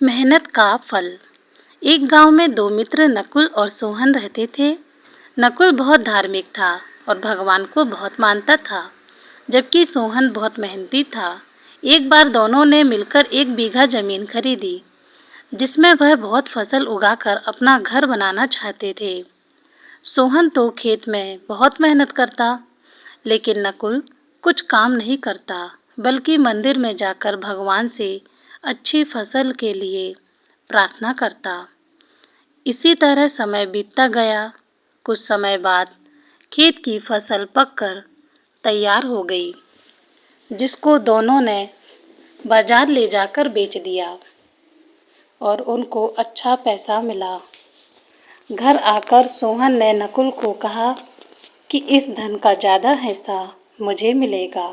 मेहनत का फल। एक गांव में दो मित्र नकुल और सोहन रहते थे। नकुल बहुत धार्मिक था और भगवान को बहुत मानता था, जबकि सोहन बहुत मेहनती था। एक बार दोनों ने मिलकर 1 बीघा जमीन खरीदी, जिसमें वह बहुत फसल उगाकर अपना घर बनाना चाहते थे। सोहन तो खेत में बहुत मेहनत करता, लेकिन नकुल कुछ काम नहीं करता, बल्कि मंदिर में जाकर भगवान से अच्छी फसल के लिए प्रार्थना करता। इसी तरह समय बीतता गया। कुछ समय बाद खेत की फसल पककर तैयार हो गई, जिसको दोनों ने बाजार ले जाकर बेच दिया और उनको अच्छा पैसा मिला। घर आकर सोहन ने नकुल को कहा कि इस धन का ज़्यादा हिस्सा मुझे मिलेगा,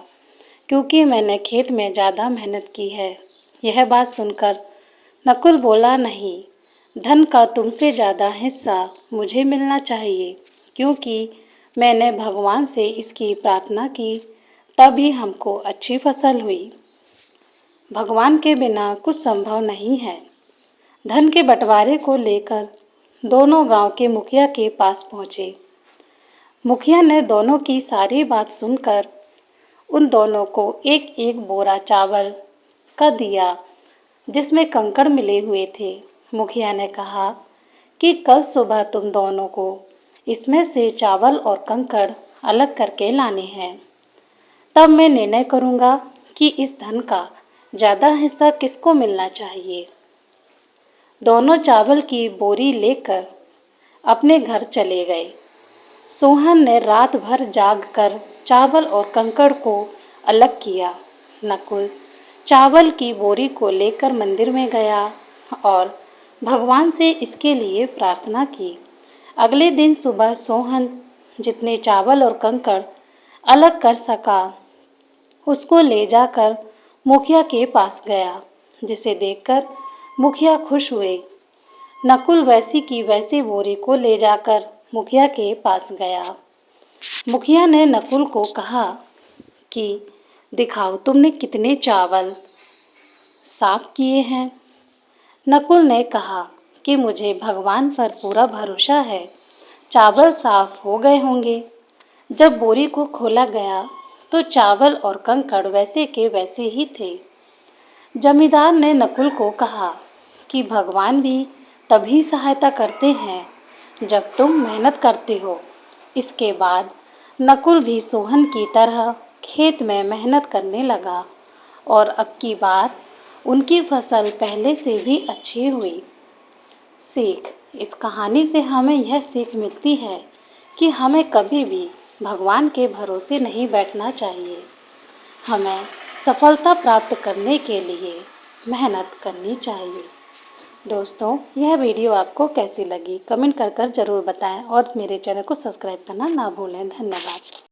क्योंकि मैंने खेत में ज़्यादा मेहनत की है। यह बात सुनकर नकुल बोला, नहीं, धन का तुमसे ज़्यादा हिस्सा मुझे मिलना चाहिए, क्योंकि मैंने भगवान से इसकी प्रार्थना की, तभी हमको अच्छी फसल हुई। भगवान के बिना कुछ संभव नहीं है। धन के बंटवारे को लेकर दोनों गांव के मुखिया के पास पहुंचे। मुखिया ने दोनों की सारी बात सुनकर उन दोनों को एक एक बोरा चावल का दिया, जिसमें कंकड़ मिले हुए थे। मुखिया ने कहा कि कल सुबह तुम दोनों को इसमें से चावल और कंकड़ अलग करके लाने हैं। तब मैं निर्णय करूँगा कि इस धन का ज़्यादा हिस्सा किसको मिलना चाहिए। दोनों चावल की बोरी लेकर अपने घर चले गए। सोहन ने रात भर जागकर चावल और कंकड़ को अलग किया। नकुल चावल की बोरी को लेकर मंदिर में गया और भगवान से इसके लिए प्रार्थना की। अगले दिन सुबह सोहन जितने चावल और कंकड़ अलग कर सका, उसको ले जाकर मुखिया के पास गया, जिसे देखकर मुखिया खुश हुए। नकुल वैसी की वैसी बोरी को ले जाकर मुखिया के पास गया। मुखिया ने नकुल को कहा कि दिखाओ तुमने कितने चावल साफ किए हैं। नकुल ने कहा कि मुझे भगवान पर पूरा भरोसा है, चावल साफ हो गए होंगे। जब बोरी को खोला गया तो चावल और कंकड़ वैसे के वैसे ही थे। जमींदार ने नकुल को कहा कि भगवान भी तभी सहायता करते हैं जब तुम मेहनत करते हो। इसके बाद नकुल भी सोहन की तरह खेत में मेहनत करने लगा और अब की बार उनकी फसल पहले से भी अच्छी हुई। सीख। इस कहानी से हमें यह सीख मिलती है कि हमें कभी भी भगवान के भरोसे नहीं बैठना चाहिए। हमें सफलता प्राप्त करने के लिए मेहनत करनी चाहिए। दोस्तों, यह वीडियो आपको कैसी लगी कमेंट कर ज़रूर बताएं और मेरे चैनल को सब्सक्राइब करना ना भूलें। धन्यवाद।